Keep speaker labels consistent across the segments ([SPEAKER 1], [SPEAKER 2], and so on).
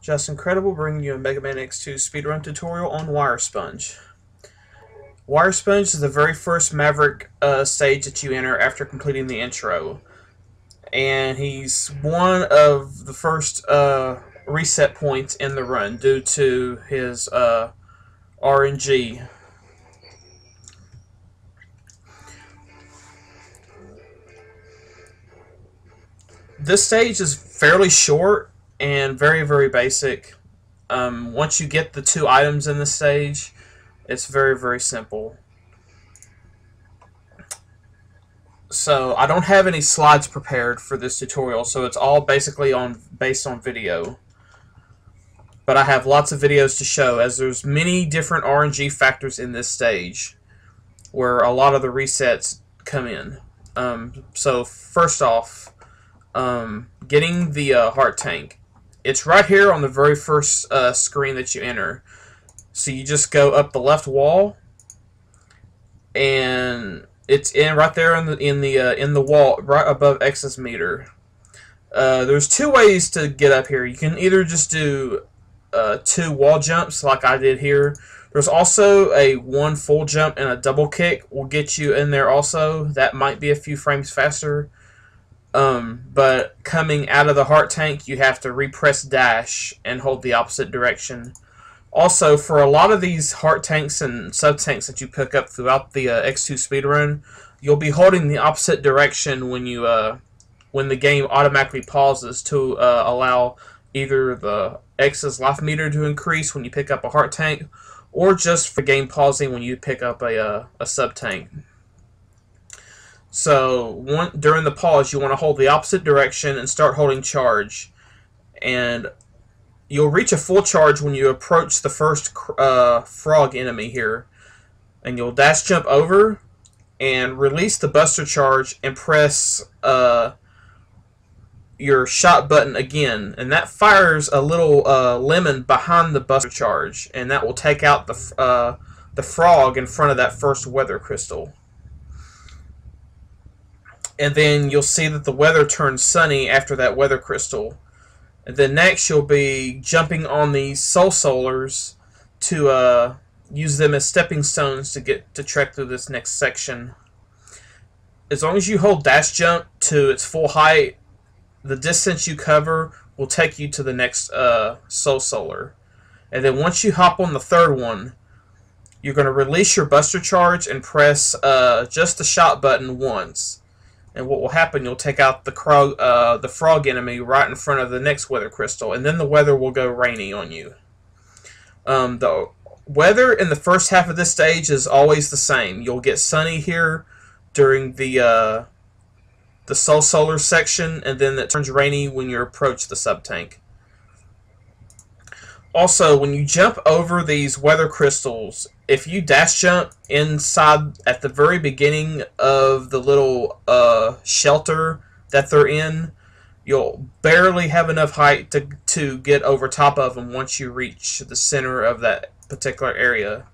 [SPEAKER 1] Just Incredible bringing you a Mega Man X2 speedrun tutorial on Wire Sponge. Wire Sponge is the very first Maverick stage that you enter after completing the intro. And he's one of the first reset points in the run due to his RNG. This stage is fairly short and very, very basic. Once you get the two items in the stage, it's very, very simple. So I don't have any slides prepared for this tutorial, so it's all basically based on video. But I have lots of videos to show, as there's many different RNG factors in this stage, where a lot of the resets come in. So first off, getting the heart tank. It's right here on the very first screen that you enter. So you just go up the left wall, and it's right there in the wall right above X's meter. There's two ways to get up here. You can either just do 2 wall jumps like I did here. There's also a 1 full jump and a double kick will get you in there also. That might be a few frames faster. But coming out of the heart tank, you have to repress dash and hold the opposite direction. Also, for a lot of these heart tanks and sub-tanks that you pick up throughout the X2 speedrun, you'll be holding the opposite direction when you when the game automatically pauses to allow either the X's life meter to increase when you pick up a heart tank, or just for game pausing when you pick up a sub-tank. So during the pause, you want to hold the opposite direction and start holding charge. And you'll reach a full charge when you approach the first frog enemy here. And you'll dash jump over and release the buster charge and press your shot button again. And that fires a little lemon behind the buster charge. And that will take out the frog in front of that first weather crystal. And then you'll see that the weather turns sunny after that weather crystal. And then next you'll be jumping on these soul solars to use them as stepping stones to trek through this next section. As long as you hold dash jump to its full height, the distance you cover will take you to the next soul solar. And then once you hop on the third one, you're going to release your buster charge and press just the shot button once. And what will happen, you'll take out the frog enemy right in front of the next weather crystal, and then the weather will go rainy on you. The weather in the first half of this stage is always the same. You'll get sunny here during the Soul Solar section, and then it turns rainy when you approach the sub-tank. Also, when you jump over these weather crystals, if you dash jump inside at the very beginning of the little shelter that they're in, you'll barely have enough height to get over top of them once you reach the center of that particular area.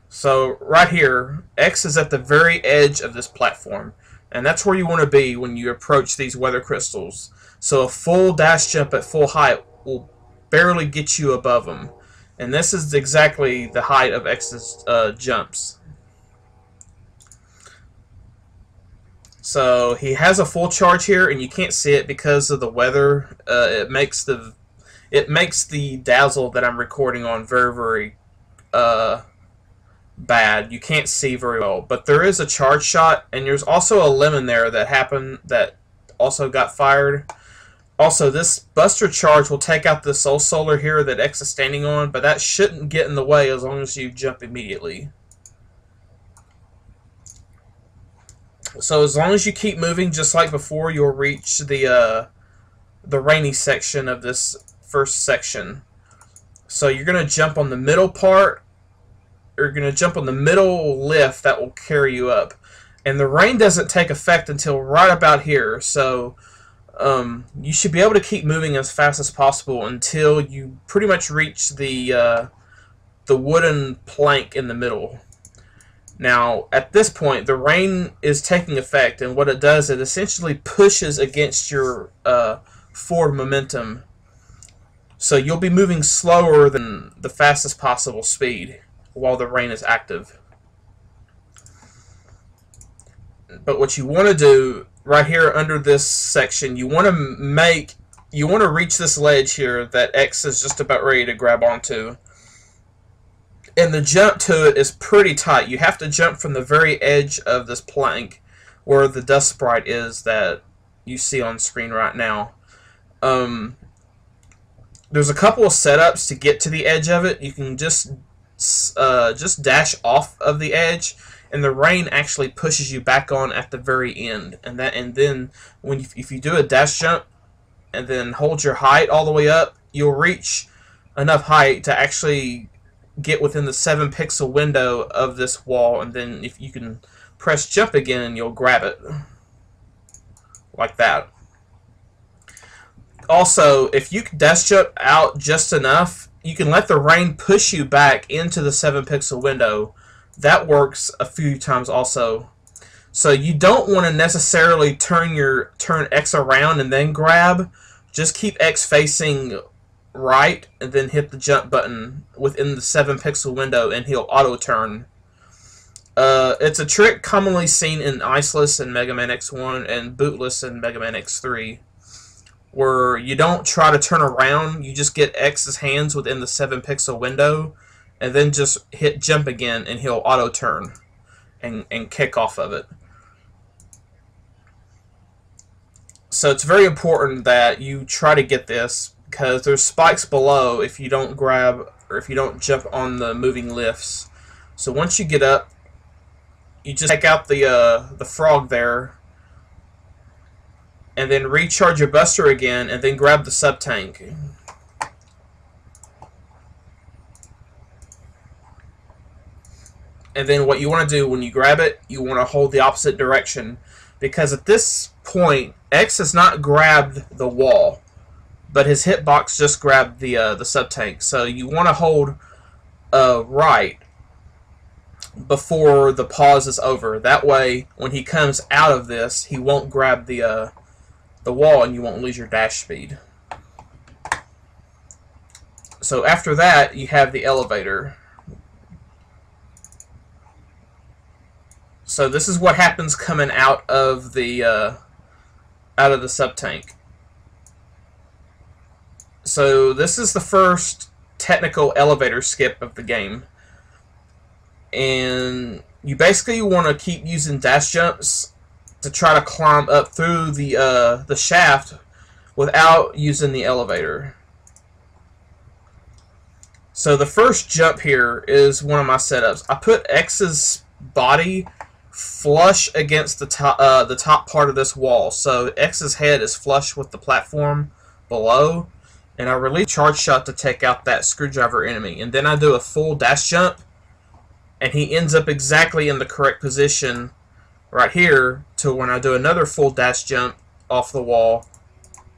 [SPEAKER 1] So right here, X is at the very edge of this platform, and that's where you want to be when you approach these weather crystals. So a full dash jump at full height will barely get you above them. And this is exactly the height of X's jumps. So he has a full charge here, and you can't see it because of the weather. It makes the dazzle that I'm recording on very, very bad. You can't see very well. But there is a charge shot, and there's also a lemon there that also got fired. Also, this buster charge will take out the soul solar here that X is standing on, but that shouldn't get in the way as long as you jump immediately. So as long as you keep moving just like before, you'll reach the rainy section of this first section. So you're going to jump on the middle part, or you're going to jump on the middle lift that will carry you up. And the rain doesn't take effect until right about here, so you should be able to keep moving as fast as possible until you pretty much reach the wooden plank in the middle. Now, at this point, the rain is taking effect, and what it does, it essentially pushes against your forward momentum. So you'll be moving slower than the fastest possible speed while the rain is active. But what you want to do right here under this section, you want to reach this ledge here that X is just about ready to grab onto. And the jump to it is pretty tight. You have to jump from the very edge of this plank where the dust sprite is that you see on screen right now. There's a couple of setups to get to the edge of it. You can just dash off of the edge, and the rain actually pushes you back on at the very end. And then if you do a dash jump and then hold your height all the way up, you'll reach enough height to actually get within the 7-pixel window of this wall, and then if you can press jump again, you'll grab it like that. Also, if you dash jump out just enough, you can let the rain push you back into the 7-pixel window. That works a few times also. So you don't want to necessarily turn X around and then grab. Just keep X facing right and then hit the jump button within the 7-pixel window and he'll auto turn. It's a trick commonly seen in Iceless and Mega Man X1 and Bootless and Mega Man X3, where you don't try to turn around, you just get X's hands within the 7-pixel window and then just hit jump again and he'll auto turn and kick off of it. So it's very important that you try to get this, because there's spikes below if you don't grab or if you don't jump on the moving lifts. So once you get up, you just take out the frog there and then recharge your buster again and then grab the sub-tank. And then what you want to do when you grab it, you want to hold the opposite direction, because at this point X has not grabbed the wall, but his hitbox just grabbed the sub-tank. So you want to hold right before the pause is over. That way, when he comes out of this, he won't grab the wall and you won't lose your dash speed. So after that, you have the elevator. So this is what happens coming out of the sub-tank. So this is the first technical elevator skip of the game, and you basically want to keep using dash jumps to try to climb up through the shaft without using the elevator. So the first jump here is one of my setups. I put X's body flush against the top part of this wall, so X's head is flush with the platform below, and I release charge shot to take out that screwdriver enemy, and then I do a full dash jump, and he ends up exactly in the correct position right here to when I do another full dash jump off the wall,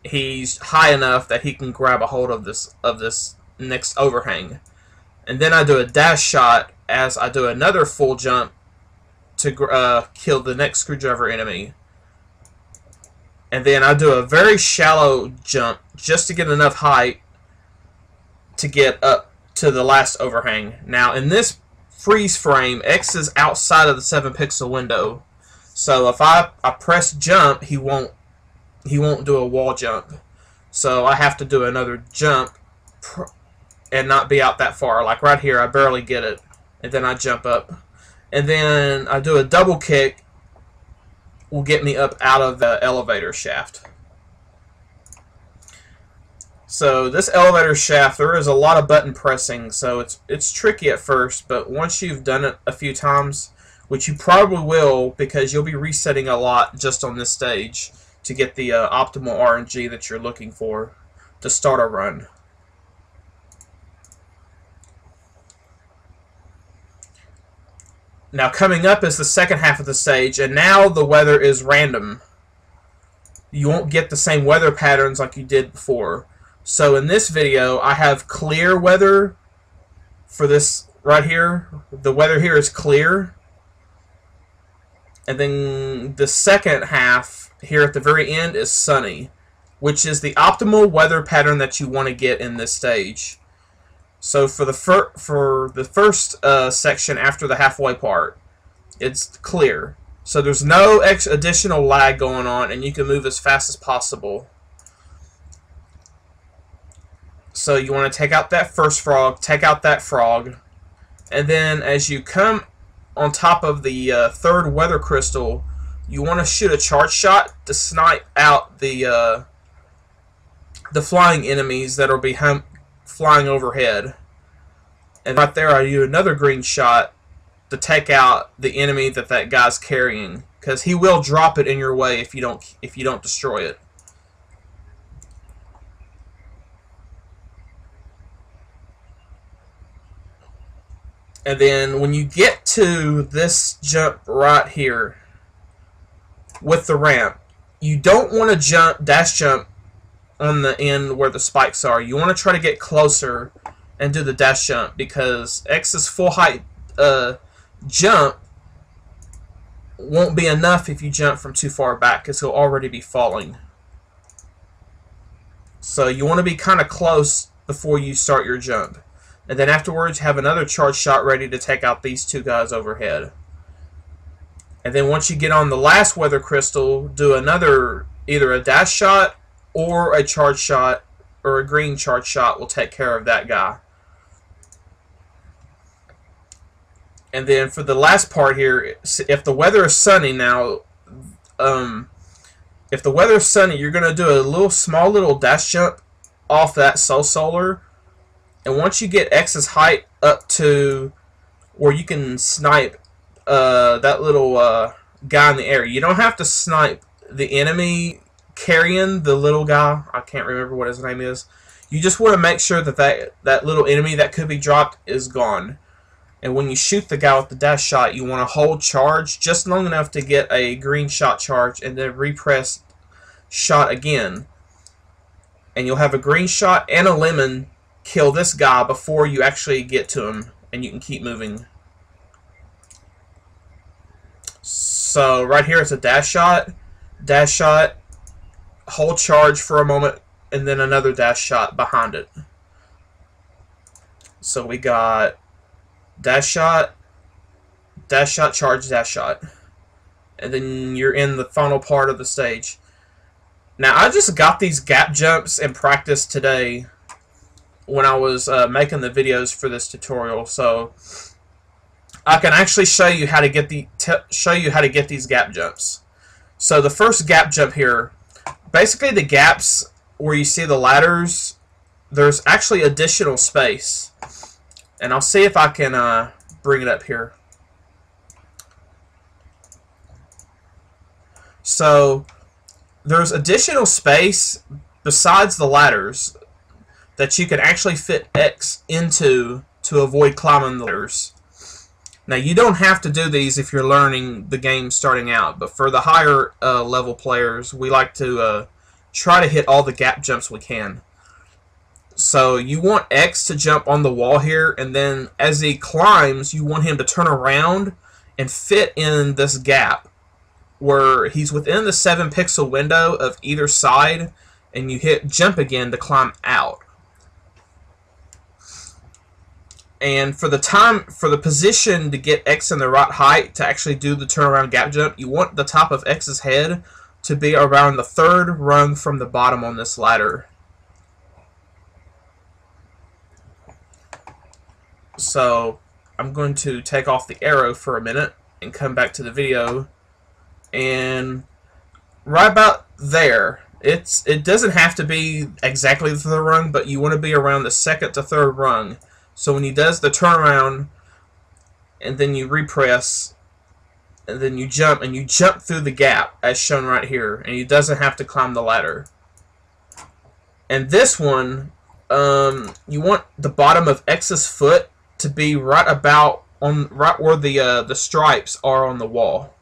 [SPEAKER 1] he's high enough that he can grab a hold of this next overhang. And then I do a dash shot as I do another full jump to kill the next screwdriver enemy. And then I do a very shallow jump just to get enough height to get up to the last overhang. Now in this freeze frame, X is outside of the 7-pixel window, so if I press jump, he won't do a wall jump. So I have to do another jump and not be out that far. Like right here, I barely get it, and then I jump up. And then I do a double kick, will get me up out of the elevator shaft. So this elevator shaft, there is a lot of button pressing, so it's tricky at first, but once you've done it a few times, which you probably will because you'll be resetting a lot just on this stage to get the optimal RNG that you're looking for to start a run. Now coming up is the second half of the stage, and now the weather is random. You won't get the same weather patterns like you did before. So in this video, I have clear weather for this right here. The weather here is clear. And then the second half here at the very end is sunny which is the optimal weather pattern that you want to get in this stage. So for the first section after the halfway part, it's clear. So there's no additional lag going on, and you can move as fast as possible. So you want to take out that first frog, take out that frog, and then as you come on top of the third weather crystal, you want to shoot a charge shot to snipe out the flying enemies that are flying overhead. And right there, I do another green shot to take out the enemy that guy's carrying, because he will drop it in your way if you don't destroy it. And then when you get to this jump right here with the ramp, you don't want to dash jump on the end where the spikes are. You want to try to get closer and do the dash jump, because X's full height jump won't be enough if you jump from too far back, because he'll already be falling. So you want to be kind of close before you start your jump. And then afterwards, have another charge shot ready to take out these two guys overhead. And then once you get on the last weather crystal, do another, either a dash shot or a charge shot, or a green charge shot will take care of that guy. And then for the last part here, if the weather is sunny now, if the weather is sunny, you're going to do a small little dash jump off that solar. And once you get X's height up to where you can snipe that little guy in the air, you don't have to snipe the enemy carrying the little guy. I can't remember what his name is. You just want to make sure that little enemy that could be dropped is gone. And when you shoot the guy with the dash shot, you want to hold charge just long enough to get a green shot charge, and then repress shot again. And you'll have a green shot and a lemon kill this guy before you actually get to him, and you can keep moving. So right here it's a dash shot, hold charge for a moment, and then another dash shot behind it. So we got dash shot, charge, dash shot. And then you're in the final part of the stage. Now I just got these gap jumps in practice today when I was making the videos for this tutorial, so I can actually show you how to get these gap jumps. So the first gap jump here, basically the gaps where you see the ladders, there's actually additional space, and I'll see if I can bring it up here. So there's additional space besides the ladders that you can actually fit X into to avoid climbing the ladders. Now you don't have to do these if you're learning the game starting out, but for the higher level players, we like to try to hit all the gap jumps we can. So you want X to jump on the wall here, and then as he climbs, you want him to turn around and fit in this gap where he's within the 7 pixel window of either side, and you hit jump again to climb out. And for the position to get X in the right height to actually do the turnaround gap jump, you want the top of X's head to be around the 3rd rung from the bottom on this ladder. So I'm going to take off the arrow for a minute and come back to the video. And right about there, it doesn't have to be exactly the 3rd rung, but you want to be around the 2nd to 3rd rung. So when he does the turnaround, and then you repress, and then you jump through the gap, as shown right here, and he doesn't have to climb the ladder. And this one, you want the bottom of X's foot to be right where the stripes are on the wall.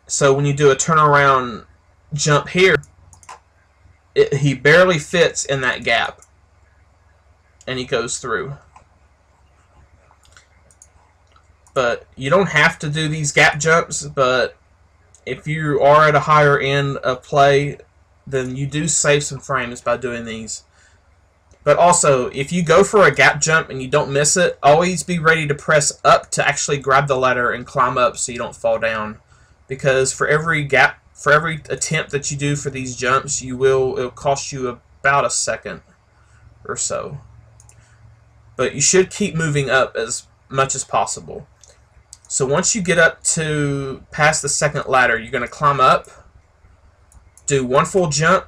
[SPEAKER 1] So when you do a turnaround jump here, he barely fits in that gap, and he goes through. But you don't have to do these gap jumps, but if you are at a higher end of play, then you do save some frames by doing these. But also, if you go for a gap jump and you don't miss it, always be ready to press up to actually grab the ladder and climb up so you don't fall down. Because for every attempt that you do for these jumps, it'll cost you about a second or so. But you should keep moving up as much as possible. So once you get up to past the second ladder, you're going to climb up, do one full jump,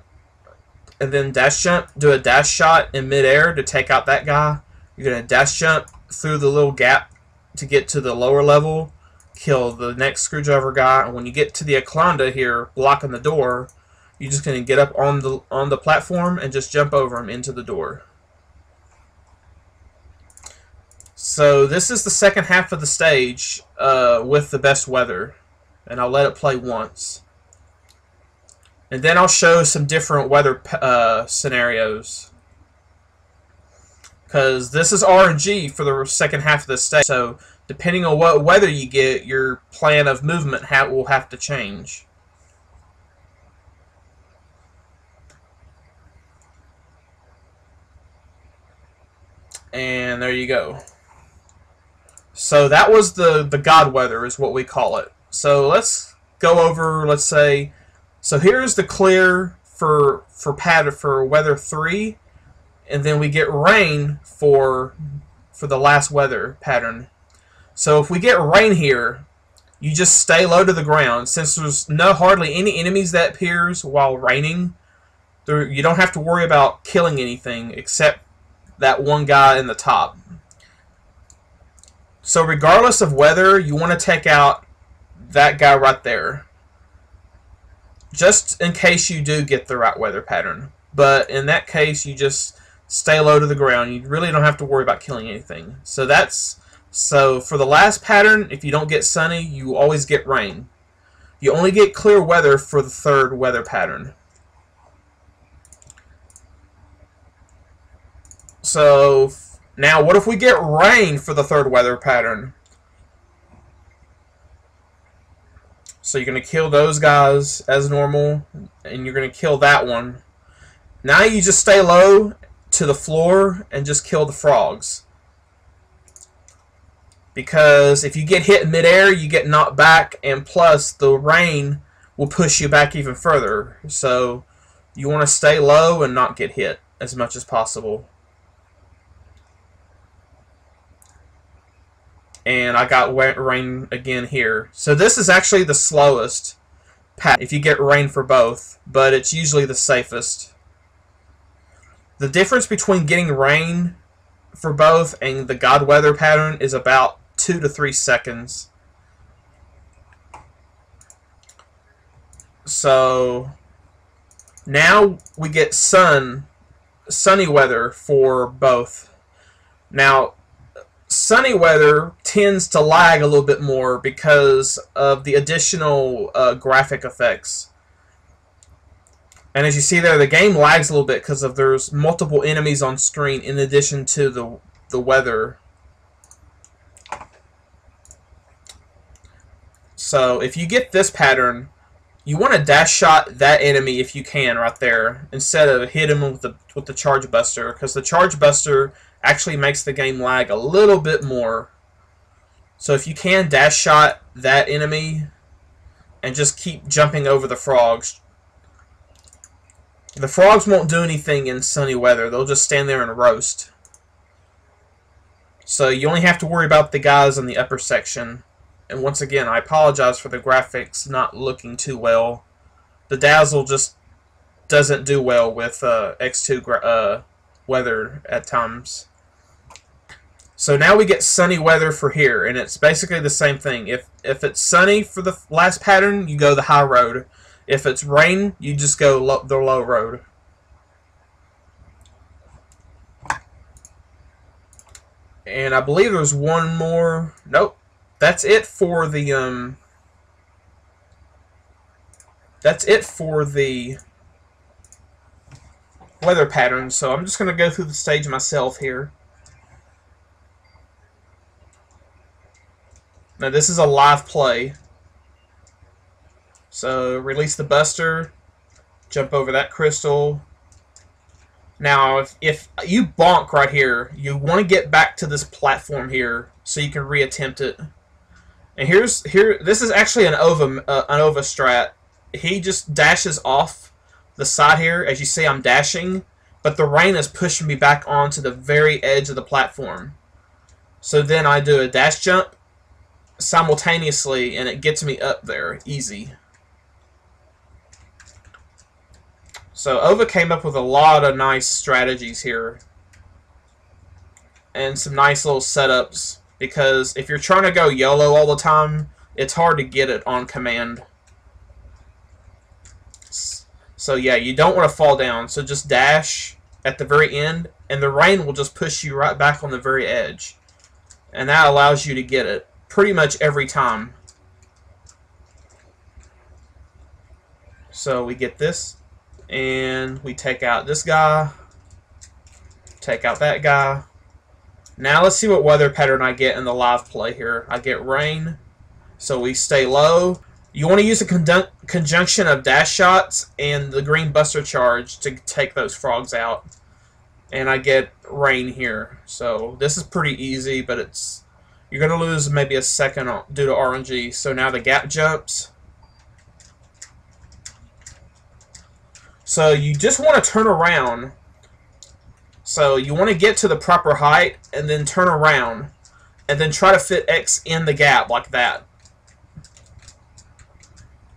[SPEAKER 1] and then dash jump, do a dash shot in midair to take out that guy. You're going to dash jump through the little gap to get to the lower level, kill the next screwdriver guy, and when you get to the Eclanda here, blocking the door, you're just going to get up on the platform and just jump over him into the door. So this is the second half of the stage with the best weather, and I'll let it play once. And then I'll show some different weather scenarios. Because this is RNG for the second half of the stage. So depending on what weather you get, your plan of movement will have to change. And there you go. So that was the God weather is what we call it. So let's go over, let's say, so here's the clear for weather 3, and then we get rain for the last weather pattern. So if we get rain here, you just stay low to the ground. Since there's hardly any enemies that appears while raining, you don't have to worry about killing anything except that one guy in the top. So regardless of weather, you want to take out that guy right there, just in case you do get the right weather pattern. But in that case, you just stay low to the ground. You really don't have to worry about killing anything. So for the last pattern, if you don't get sunny, you always get rain. You only get clear weather for the third weather pattern. So now what if we get rain for the third weather pattern? So you're going to kill those guys as normal, and you're going to kill that one. Now you just stay low to the floor and just kill the frogs. Because if you get hit in midair, you get knocked back, and plus the rain will push you back even further. So you want to stay low and not get hit as much as possible. And I got rain again here. So this is actually the slowest path if you get rain for both, but it's usually the safest. The difference between getting rain for both and the God weather pattern is about 2 to 3 seconds. So now we get sunny weather for both. Now sunny weather tends to lag a little bit more because of the additional graphic effects. And as you see there, the game lags a little bit because there's multiple enemies on screen in addition to the weather. So if you get this pattern, you want to dash shot that enemy if you can right there instead of hit him with the charge buster, because the charge buster actually makes the game lag a little bit more. So if you can dash shot that enemy and just keep jumping over the frogs. The frogs won't do anything in sunny weather. They'll just stand there and roast. So you only have to worry about the guys in the upper section. And once again, I apologize for the graphics not looking too well. The dazzle just doesn't do well with X2 weather at times. So now we get sunny weather for here, and it's basically the same thing. If it's sunny for the last pattern, you go the high road. If it's rain, you just go the low road. And I believe there's one more. Nope. That's it for the weather pattern. So I'm just going to go through the stage myself here. Now this is a live play. So release the buster, Jump over that crystal. Now, if you bonk right here, you want to get back to this platform here so you can reattempt it. And this is actually an Ova strat. He just dashes off the side here. As you see, I'm dashing, but the rain is pushing me back onto the very edge of the platform. So then I do a dash jump simultaneously, and it gets me up there easy. So Ova came up with a lot of nice strategies here and some nice little setups, because if you're trying to go YOLO all the time, it's hard to get it on command. So yeah, you don't want to fall down, so just dash at the very end, and the rain will just push you right back on the very edge. And that allows you to get it pretty much every time. So we get this, and we take out this guy, take out that guy. Now let's see what weather pattern I get in the live play here. I get rain, so we stay low. You want to use a conjunction of dash shots and the green buster charge to take those frogs out. And I get rain here. So this is pretty easy, but you're going to lose maybe a second due to RNG. So now the gap jumps. So you just want to turn around. So you want to get to the proper height and then turn around. And then try to fit X in the gap like that.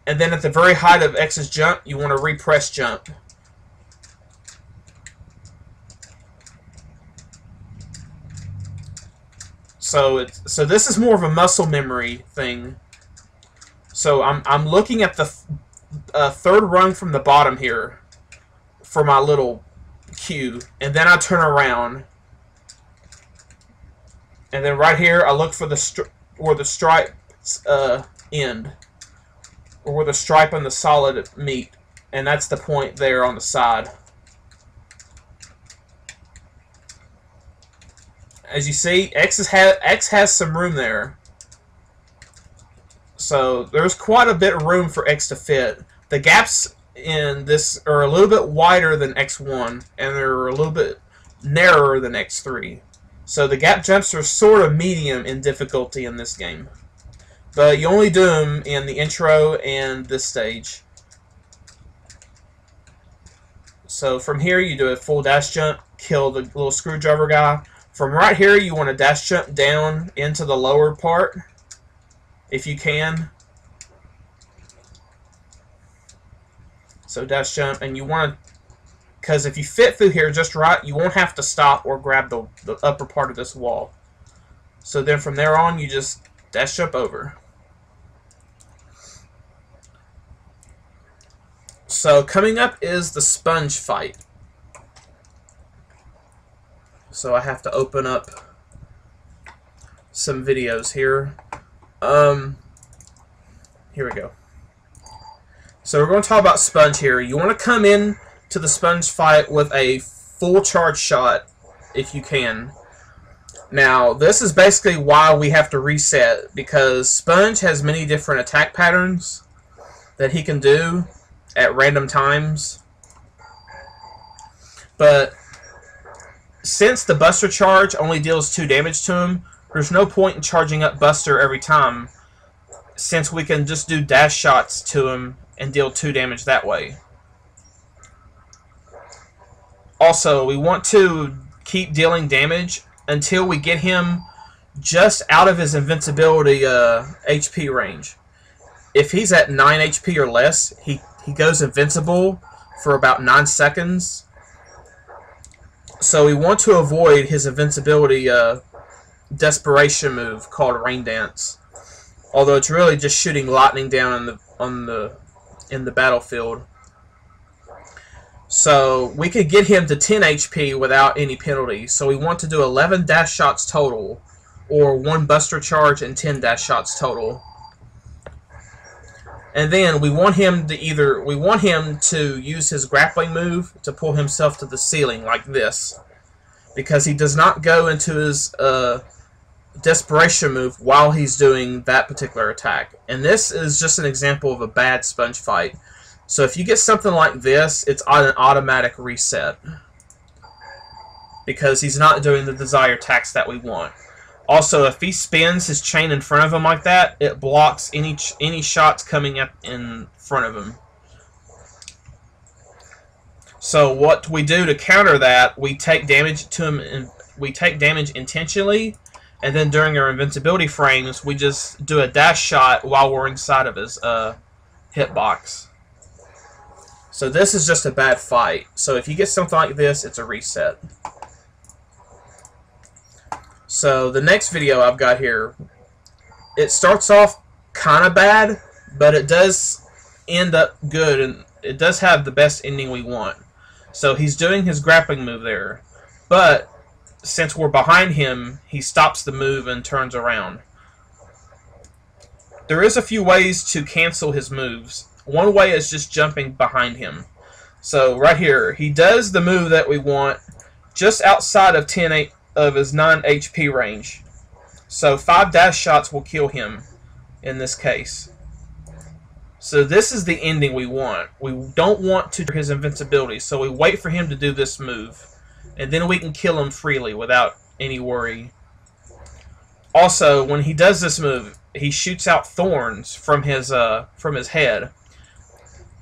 [SPEAKER 1] And then at the very height of X's jump, you want to repress jump. So this is more of a muscle memory thing. So I'm looking at the third rung from the bottom here for my little cue, and then I turn around, and then right here I look for where the stripe end, or where the stripe and the solid meet, and that's the point there on the side. As you see, X has some room there. So there's quite a bit of room for X to fit. The gaps in this are a little bit wider than X1, and they're a little bit narrower than X3. So the gap jumps are sort of medium in difficulty in this game. But you only do them in the intro and this stage. So from here you do a full dash jump, kill the little screwdriver guy. From right here you want to dash jump down into the lower part, if you can. So dash jump, and you want to, because if you fit through here just right, you won't have to stop or grab the upper part of this wall. So then from there on you just dash jump over. So coming up is the sponge fight. So I have to open up some videos here. Here we go. So we're going to talk about sponge here. You want to come in to the sponge fight with a full charge shot if you can. Now this is basically why we have to reset, because sponge has many different attack patterns that he can do at random times. But since the buster charge only deals 2 damage to him, there's no point in charging up buster every time, since we can just do dash shots to him and deal 2 damage that way. Also, we want to keep dealing damage until we get him just out of his invincibility HP range. If he's at 9 HP or less, he goes invincible for about 9 seconds. So we want to avoid his invincibility desperation move called Rain Dance. Although it's really just shooting lightning down in the battlefield. So we could get him to 10 HP without any penalty. So we want to do 11 dash shots total, or 1 buster charge and 10 dash shots total. And then we want him to use his grappling move to pull himself to the ceiling like this, because he does not go into his desperation move while he's doing that particular attack. And this is just an example of a bad sponge fight. So if you get something like this, it's on an automatic reset, because he's not doing the desired attacks that we want. Also, if he spins his chain in front of him like that, it blocks any shots coming up in front of him. So what we do to counter that, we take damage to him, and we take damage intentionally, and then during our invincibility frames, we just do a dash shot while we're inside of his hitbox. So this is just a bad fight. So if you get something like this, it's a reset. So the next video I've got here, it starts off kind of bad, but it does end up good, and it does have the best ending we want. So he's doing his grappling move there, but since we're behind him, he stops the move and turns around. There is a few ways to cancel his moves. One way is just jumping behind him. So right here, he does the move that we want just outside of 10 of his 9 HP range. So 5 dash shots will kill him in this case. So this is the ending we want. We don't want to do his invincibility, so we wait for him to do this move, and then we can kill him freely without any worry. Also, when he does this move, he shoots out thorns from his head.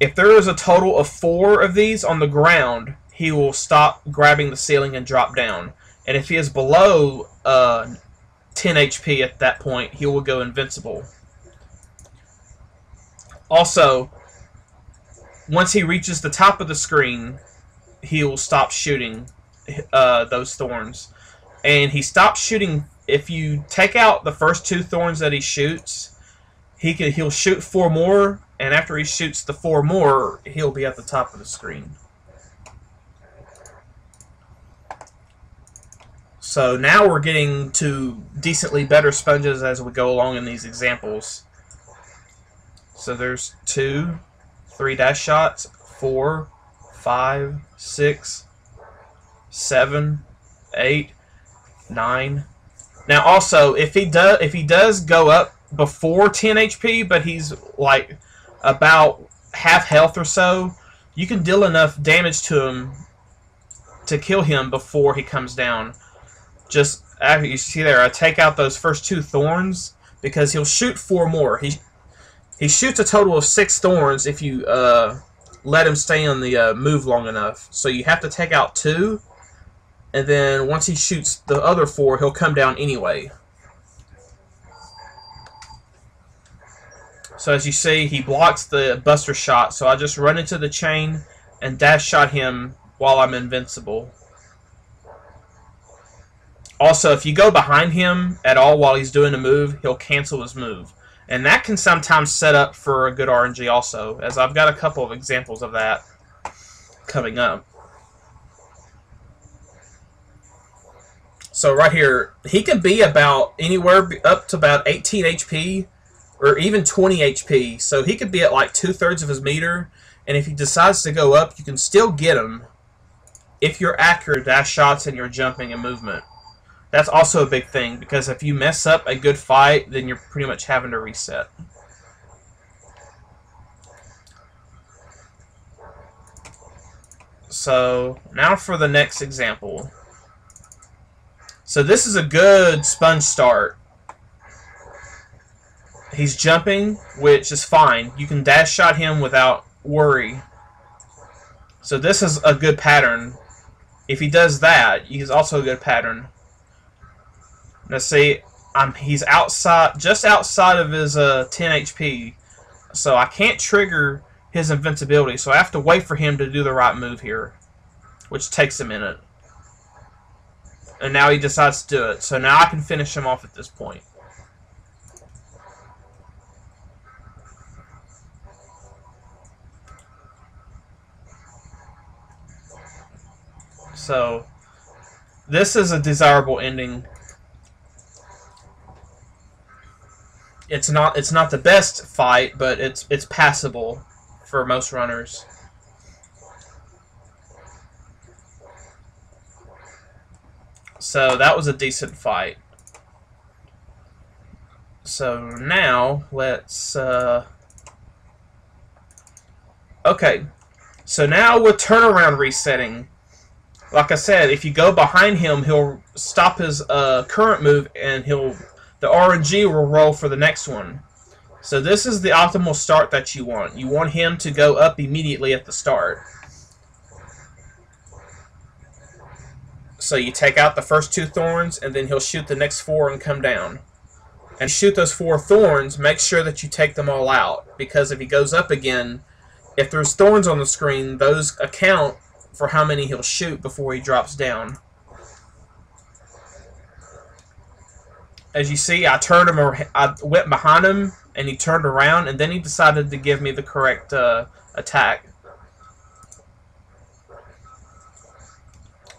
[SPEAKER 1] If there is a total of 4 of these on the ground, he will stop grabbing the ceiling and drop down. And if he is below 10 HP at that point, he will go invincible. Also, once he reaches the top of the screen, he will stop shooting those thorns. And he stops shooting. If you take out the first 2 thorns that he shoots, he'll shoot 4 more, and after he shoots the 4 more, he'll be at the top of the screen. So now we're getting to decently better sponges as we go along in these examples. So there's 2, 3 dash shots, 4, 5, 6, 7, 8, 9. Now also, if he does go up before 10 HP, but he's like about half health or so, you can deal enough damage to him to kill him before he comes down. Just after you see there, I take out those first 2 thorns because he'll shoot 4 more. He shoots a total of 6 thorns if you let him stay on the move long enough. So you have to take out 2, and then once he shoots the other 4, he'll come down anyway. So as you see, he blocks the buster shot, so I just run into the chain and dash shot him while I'm invincible. Also, if you go behind him at all while he's doing a move, he'll cancel his move. And that can sometimes set up for a good RNG also, as I've got a couple of examples of that coming up. So right here, he can be about anywhere up to about 18 HP or even 20 HP. So he could be at like 2/3 of his meter, and if he decides to go up, you can still get him if you're accurate dash shots and you're jumping and movement. That's also a big thing, because if you mess up a good fight, then you're pretty much having to reset. So now for the next example. So this is a good sponge start. He's jumping, which is fine. You can dash shot him without worry. So this is a good pattern. If he does that, he's also a good pattern. Now see, he's outside, just outside of his 10 HP, so I can't trigger his invincibility, so I have to wait for him to do the right move here, which takes a minute. And now he decides to do it, so now I can finish him off at this point. So this is a desirable ending. It's not the best fight, but it's passable for most runners. So that was a decent fight. So now let's Okay, so now with turnaround resetting, like I said, if you go behind him, he'll stop his current move, and the RNG will roll for the next one. So this is the optimal start that you want. You want him to go up immediately at the start. So you take out the first 2 thorns, and then he'll shoot the next 4 and come down. And shoot those 4 thorns, make sure that you take them all out, because if he goes up again, if there's thorns on the screen, those account for how many he'll shoot before he drops down. As you see, I went behind him, and he turned around, and then he decided to give me the correct attack.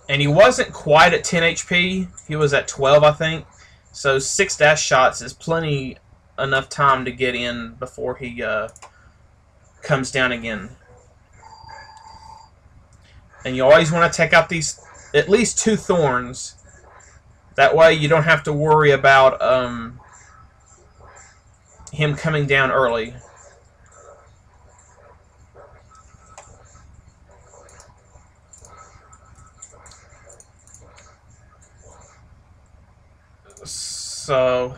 [SPEAKER 1] And he wasn't quite at 10 HP. He was at 12, I think. So 6 dash shots is plenty enough time to get in before he comes down again. And you always want to take out these at least 2 thorns. That way you don't have to worry about him coming down early. So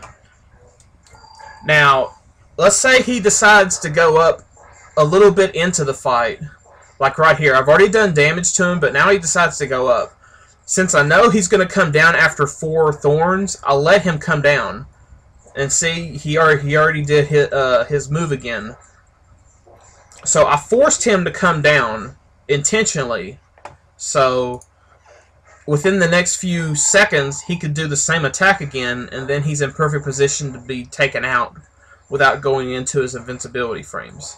[SPEAKER 1] now let's say he decides to go up a little bit into the fight. Like right here, I've already done damage to him, but now he decides to go up. Since I know he's going to come down after 4 thorns, I'll let him come down. And see, he already did his move again. So I forced him to come down intentionally. So within the next few seconds, he could do the same attack again, and then he's in perfect position to be taken out without going into his invincibility frames.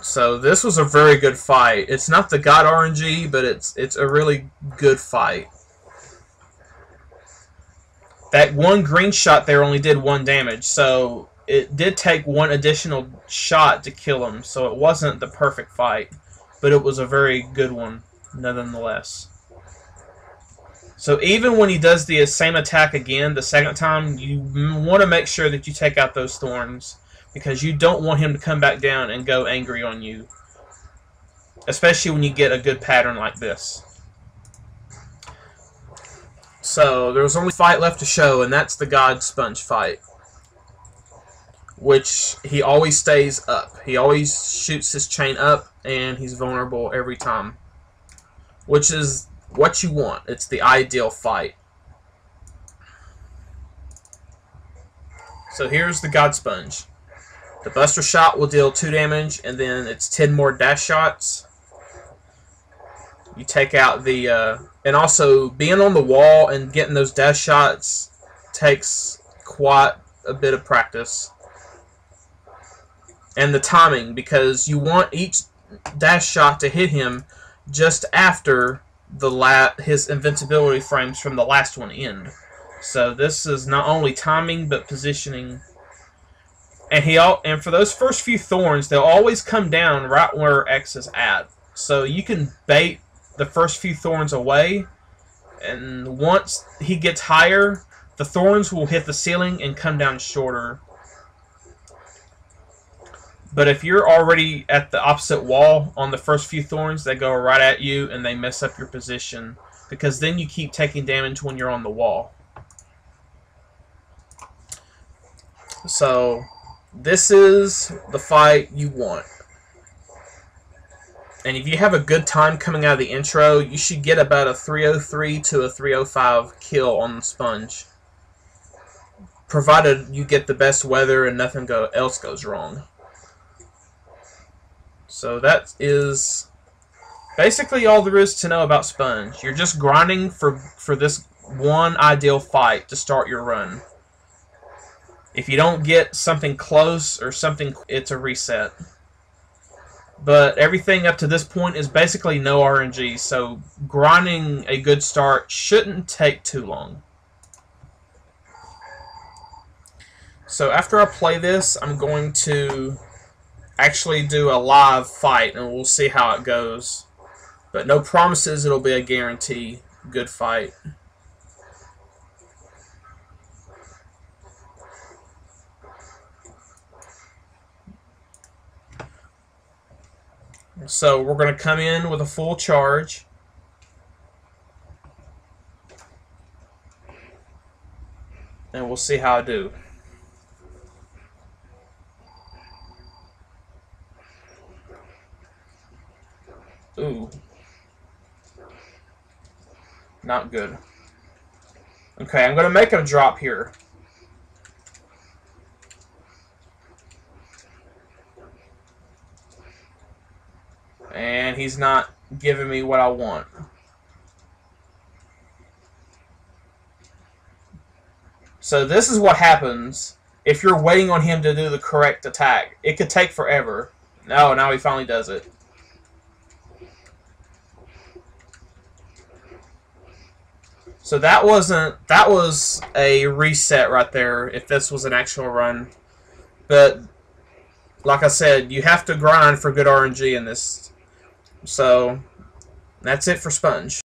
[SPEAKER 1] So this was a very good fight. It's not the God RNG, but it's a really good fight. That one green shot there only did 1 damage, so it did take 1 additional shot to kill him, so it wasn't the perfect fight, but it was a very good one nonetheless. So even when he does the same attack again the second time, you want to make sure that you take out those thorns, because you don't want him to come back down and go angry on you, especially when you get a good pattern like this. So there's only fight left to show, and that's the God Sponge fight, which he always stays up. He always shoots his chain up, and he's vulnerable every time, which is what you want. It's the ideal fight. So here's the God Sponge. The Buster Shot will deal 2 damage, and then it's 10 more dash shots. You take out the... and also, being on the wall and getting those dash shots takes quite a bit of practice. And the timing, because you want each dash shot to hit him just after his invincibility frames from the last one end. So this is not only timing, but positioning. And for those first few thorns, they'll always come down right where X is at. So you can bait the first few thorns away, and once he gets higher, the thorns will hit the ceiling and come down shorter. But if you're already at the opposite wall on the first few thorns, they go right at you and they mess up your position, because then you keep taking damage when you're on the wall. So this is the fight you want. And if you have a good time coming out of the intro, you should get about a 303 to a 305 kill on the Sponge, provided you get the best weather and nothing else goes wrong. So that is basically all there is to know about Sponge. You're just grinding for this one ideal fight to start your run. If you don't get something close or something, it's a reset. But everything up to this point is basically no RNG, so grinding a good start shouldn't take too long. So after I play this, I'm going to actually do a live fight, and we'll see how it goes. But no promises it'll be a guarantee good fight. So we're going to come in with a full charge. And we'll see how I do. Ooh. Not good. Okay, I'm going to make a drop here. And he's not giving me what I want. So this is what happens if you're waiting on him to do the correct attack. It could take forever. No, now he finally does it. So that was a reset right there if this was an actual run. But like I said, you have to grind for good RNG in this. So that's it for Sponge.